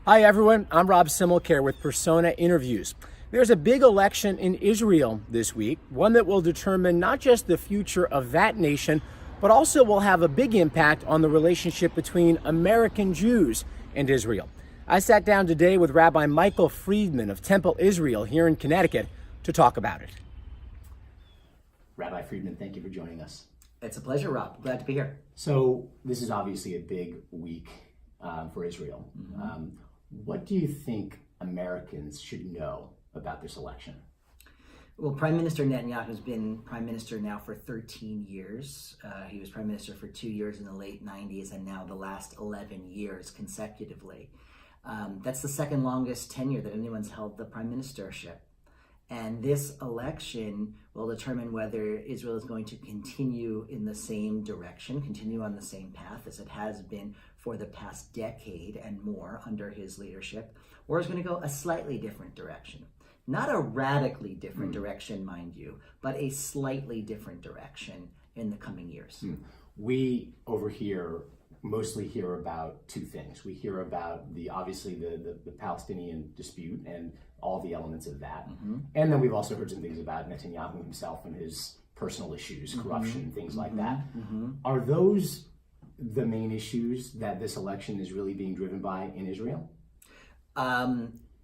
Hi everyone, I'm Rob Similcare with Persona Interviews. There's a big election in Israel this week, one that will determine not just the future of that nation, but also will have a big impact on the relationship between American Jews and Israel. I sat down today with Rabbi Michael Friedman of Temple Israel here in Connecticut to talk about it. Rabbi Friedman, thank you for joining us. It's a pleasure, Rob. Glad to be here. So this is obviously a big week for Israel. What do you think Americans should know about this election? Well, Prime Minister Netanyahu has been Prime Minister now for 13 years. He was Prime Minister for 2 years in the late 90s and now the last 11 years consecutively. That's the second longest tenure that anyone's held the Prime Ministership. And this election will determine whether Israel is going to continue in the same direction, continue on the same path as it has been for the past decade and more under his leadership, or is going to go a slightly different direction. Not a radically different direction, mind you, but a slightly different direction in the coming years. We over here mostly hear about two things. We hear about the Palestinian dispute and all the elements of that. And then we've also heard some things about Netanyahu himself and his personal issues, corruption, things like that. Are those the main issues that this election is really being driven by in Israel?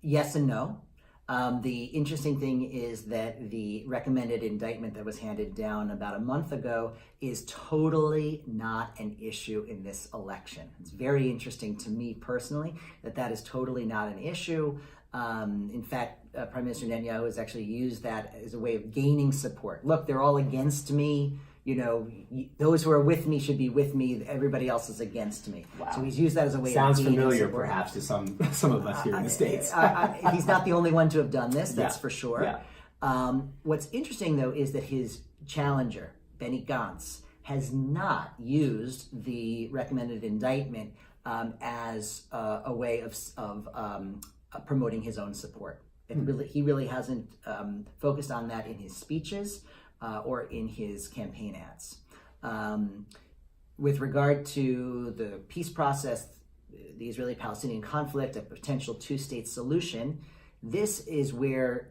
Yes and no. The interesting thing is that the recommended indictment that was handed down about a month ago is totally not an issue in this election. It's very interesting to me personally that is totally not an issue. In fact, Prime Minister Netanyahu has actually used that as a way of gaining support. Look, they're all against me. You know, those who are with me should be with me. Everybody else is against me. Wow. So he's used that as a way Sounds of gaining familiar, support. perhaps, to some of us here in the States. He's not the only one to have done this, that's for sure. Yeah. What's interesting, though, is that his challenger, Benny Gantz, has not used the recommended indictment as a way of promoting his own support. He really hasn't focused on that in his speeches or in his campaign ads. With regard to the peace process, the Israeli-Palestinian conflict, a potential two-state solution, this is where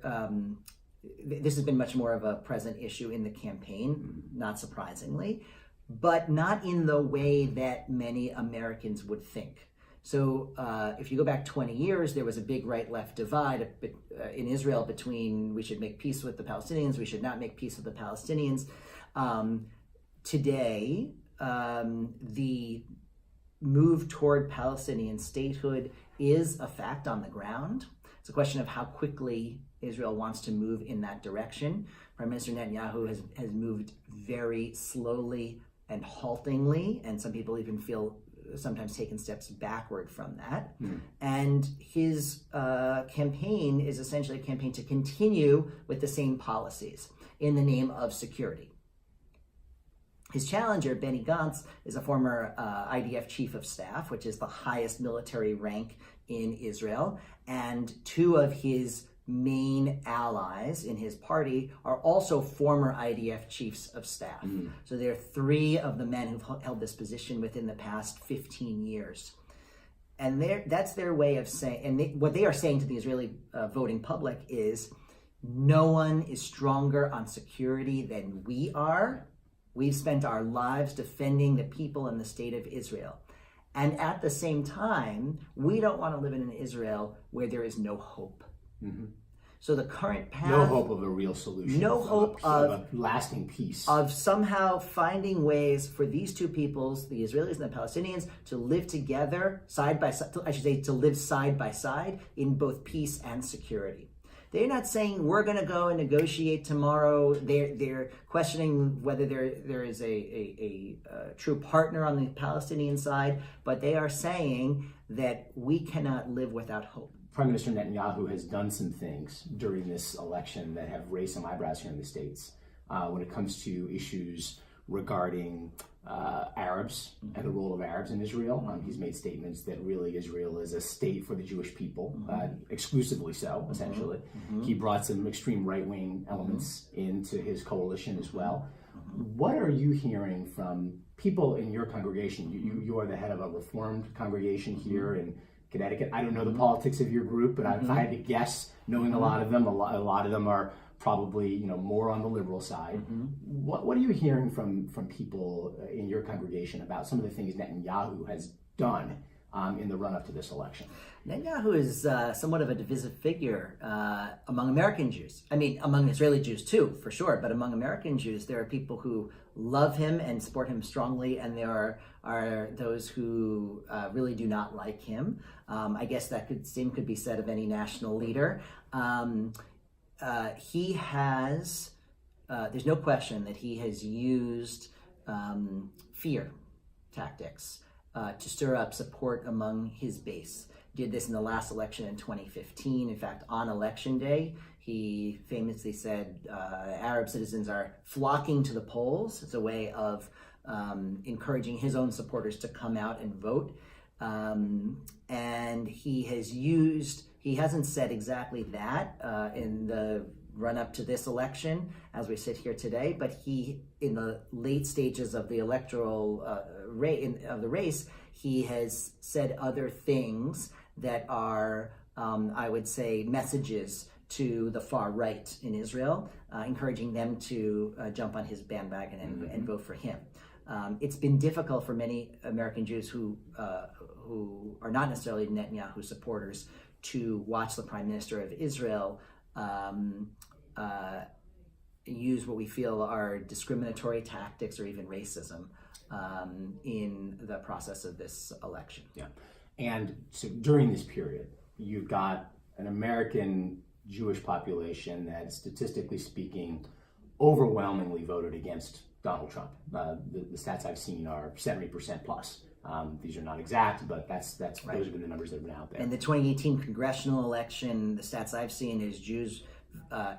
this has been much more of a present issue in the campaign, not surprisingly, but not in the way that many Americans would think. So if you go back 20 years, there was a big right-left divide in Israel between we should make peace with the Palestinians, we should not make peace with the Palestinians. Today, the move toward Palestinian statehood is a fact on the ground. It's a question of how quickly Israel wants to move in that direction. Prime Minister Netanyahu has moved very slowly and haltingly, and some people even feel sometimes taken steps backward from that. And his campaign is essentially a campaign to continue with the same policies in the name of security. His challenger, Benny Gantz, is a former IDF chief of staff, which is the highest military rank in Israel, and two of his main allies in his party are also former IDF chiefs of staff. So there are three of the men who've held this position within the past 15 years. And that's their way of saying, and what they are saying to the Israeli voting public is, no one is stronger on security than we are. We've spent our lives defending the people and the state of Israel. And at the same time, we don't want to live in an Israel where there is no hope. So the current path... No hope of a real solution. No hope of a lasting peace. Of somehow finding ways for these two peoples, the Israelis and the Palestinians, to live together, side by side, I should say, to live side by side in both peace and security. They're not saying we're going to go and negotiate tomorrow. They're questioning whether there is a true partner on the Palestinian side, but they are saying that we cannot live without hope. Prime Minister Netanyahu has done some things during this election that have raised some eyebrows here in the States when it comes to issues regarding Arabs and the role of Arabs in Israel. He's made statements that really Israel is a state for the Jewish people, exclusively so, essentially. He brought some extreme right-wing elements into his coalition as well. What are you hearing from people in your congregation? You are the head of a Reformed congregation here in Connecticut. I don't know the politics of your group, but if I had to guess, knowing a lot of them, a lot of them are probably more on the liberal side. What are you hearing from people in your congregation about some of the things Netanyahu has done in the run-up to this election? Netanyahu is somewhat of a divisive figure among American Jews. I mean, among Israeli Jews too, for sure, but among American Jews, there are people who love him and support him strongly, and there are those who really do not like him. I guess that could be said of any national leader. He has, there's no question that he has used fear tactics to stir up support among his base. Did this in the last election in 2015. In fact, on election day, he famously said Arab citizens are flocking to the polls. It's a way of encouraging his own supporters to come out and vote. And he hasn't said exactly that in the run-up to this election as we sit here today, but he, in the late stages of the electoral race, he has said other things that are, I would say, messages to the far right in Israel, encouraging them to jump on his bandwagon and vote for him. It's been difficult for many American Jews who are not necessarily Netanyahu supporters to watch the Prime Minister of Israel use what we feel are discriminatory tactics or even racism in the process of this election. Yeah. And so during this period, you've got an American Jewish population that, statistically speaking, overwhelmingly voted against Donald Trump. The stats I've seen are 70% plus. These are not exact, but that's right. Those have been the numbers that have been out there. In the 2018 congressional election, the stats I've seen is Jews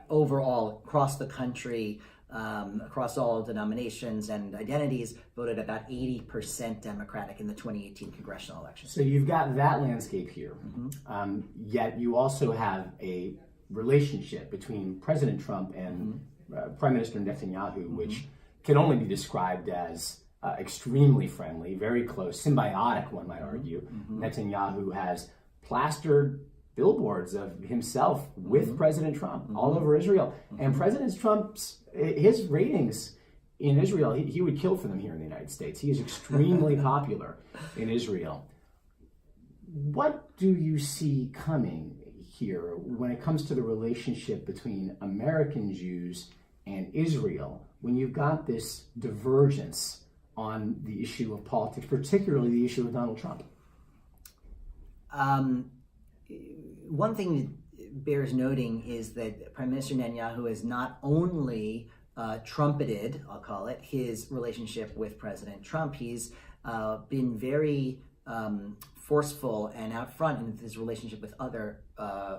overall across the country, across all denominations and identities, voted about 80% Democratic in the 2018 congressional election. So you've got that landscape here, yet you also have a relationship between President Trump and Prime Minister Netanyahu, which can only be described as extremely friendly, very close, symbiotic, one might argue. Netanyahu has plastered billboards of himself with President Trump all over Israel. And President Trump's, his ratings in Israel, he would kill for them here in the United States. He is extremely popular in Israel. What do you see coming here when it comes to the relationship between American Jews and Israel, when you've got this divergence on the issue of politics, particularly the issue of Donald Trump? One thing that bears noting is that Prime Minister Netanyahu has not only trumpeted, I'll call it, his relationship with President Trump, he's been very forceful and out front in his relationship with other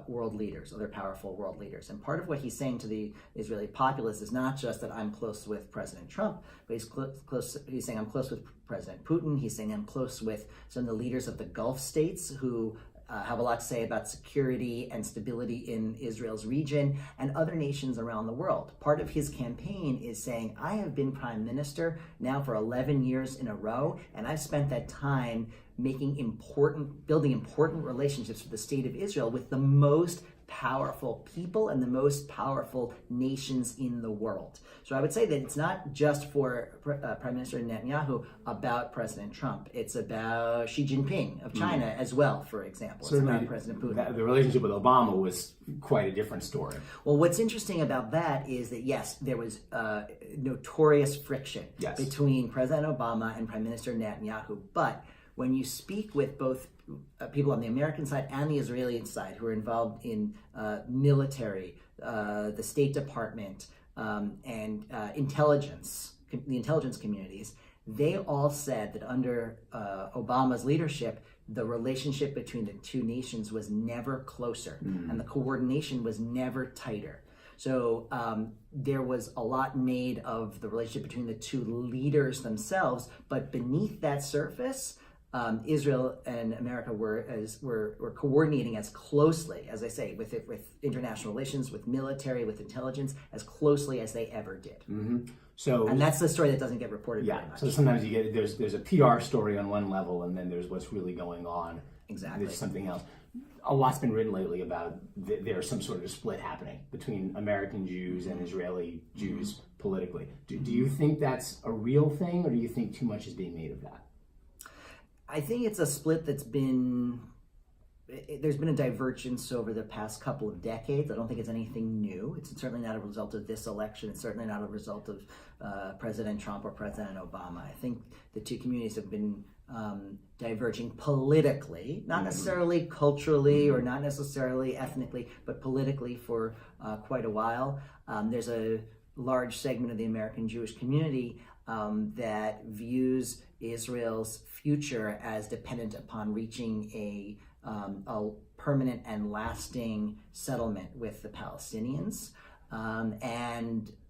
world leaders, other powerful world leaders. And part of what he's saying to the Israeli populace is not just that I'm close with President Trump, but he's saying I'm close with President Putin. He's saying I'm close with some of the leaders of the Gulf states who have a lot to say about security and stability in Israel's region and other nations around the world. Part of his campaign is saying, I have been prime minister now for 11 years in a row, and I've spent that time building important relationships with the state of Israel with the most powerful people and the most powerful nations in the world. So I would say that it's not just for Prime Minister Netanyahu about President Trump. It's about Xi Jinping of China as well, for example. Certainly, it's about President Putin. The relationship with Obama was quite a different story. Well, what's interesting about that is that, yes, there was notorious friction between President Obama and Prime Minister Netanyahu, but when you speak with both people on the American side and the Israeli side who are involved in military, the State Department, and intelligence, the intelligence communities, they all said that under Obama's leadership, the relationship between the two nations was never closer and the coordination was never tighter. So there was a lot made of the relationship between the two leaders themselves, but beneath that surface, Israel and America were coordinating as closely, as I say, with international relations, with military, with intelligence, as closely as they ever did. So, and that's the story that doesn't get reported very much. So sometimes you get there's a PR story on one level, and then there's what's really going on Exactly. There's something else. A lot's been written lately about there's some sort of split happening between American Jews and Israeli Jews politically. Do you think that's a real thing, or do you think too much is being made of that? I think it's a split that's been, there's been a divergence over the past couple of decades. I don't think it's anything new. It's certainly not a result of this election. It's certainly not a result of President Trump or President Obama. I think the two communities have been diverging politically, not necessarily culturally or not necessarily ethnically, but politically for quite a while. There's a large segment of the American Jewish community that views Israel's future as dependent upon reaching a permanent and lasting settlement with the Palestinians.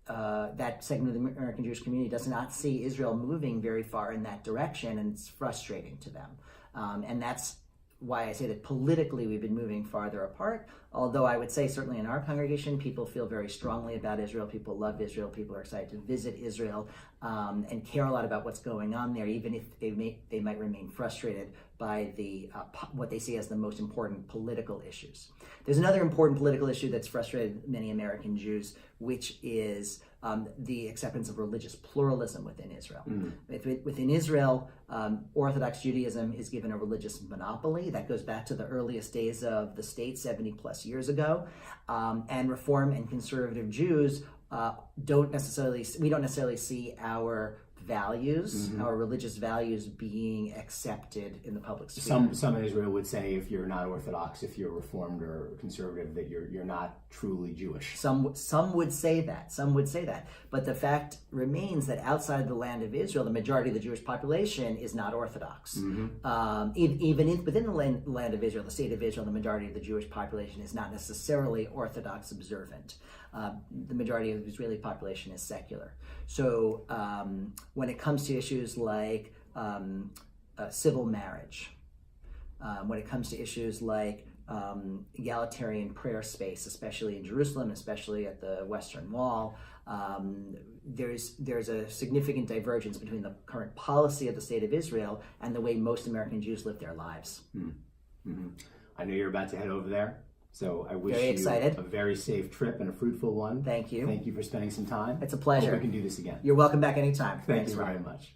That segment of the American Jewish community does not see Israel moving very far in that direction, and it's frustrating to them. And that's why I say that politically we've been moving farther apart, although I would say certainly in our congregation people feel very strongly about Israel, people love Israel, people are excited to visit Israel and care a lot about what's going on there, even if they might remain frustrated by the what they see as the most important political issues. There's another important political issue that's frustrated many American Jews, which is the acceptance of religious pluralism within Israel. Within Israel, Orthodox Judaism is given a religious monopoly. That goes back to the earliest days of the state, 70 plus years ago. And Reform and conservative Jews we don't necessarily see our values, our religious values being accepted in the public sphere. Some in Israel would say if you're not Orthodox, if you're Reformed or conservative, that you're not truly Jewish. Some would say that. But the fact remains that outside the land of Israel, the majority of the Jewish population is not Orthodox. Even within the land of Israel, the state of Israel, the majority of the Jewish population is not necessarily Orthodox observant. The majority of the Israeli population is secular. So when it comes to issues like civil marriage, when it comes to issues like egalitarian prayer space, especially in Jerusalem, especially at the Western Wall, there's a significant divergence between the current policy of the state of Israel and the way most American Jews live their lives. I know you're about to head over there, so I wish you a very safe trip and a fruitful one. Thank you. Thank you for spending some time. It's a pleasure. Hope we can do this again. You're welcome back anytime. Thank you very much.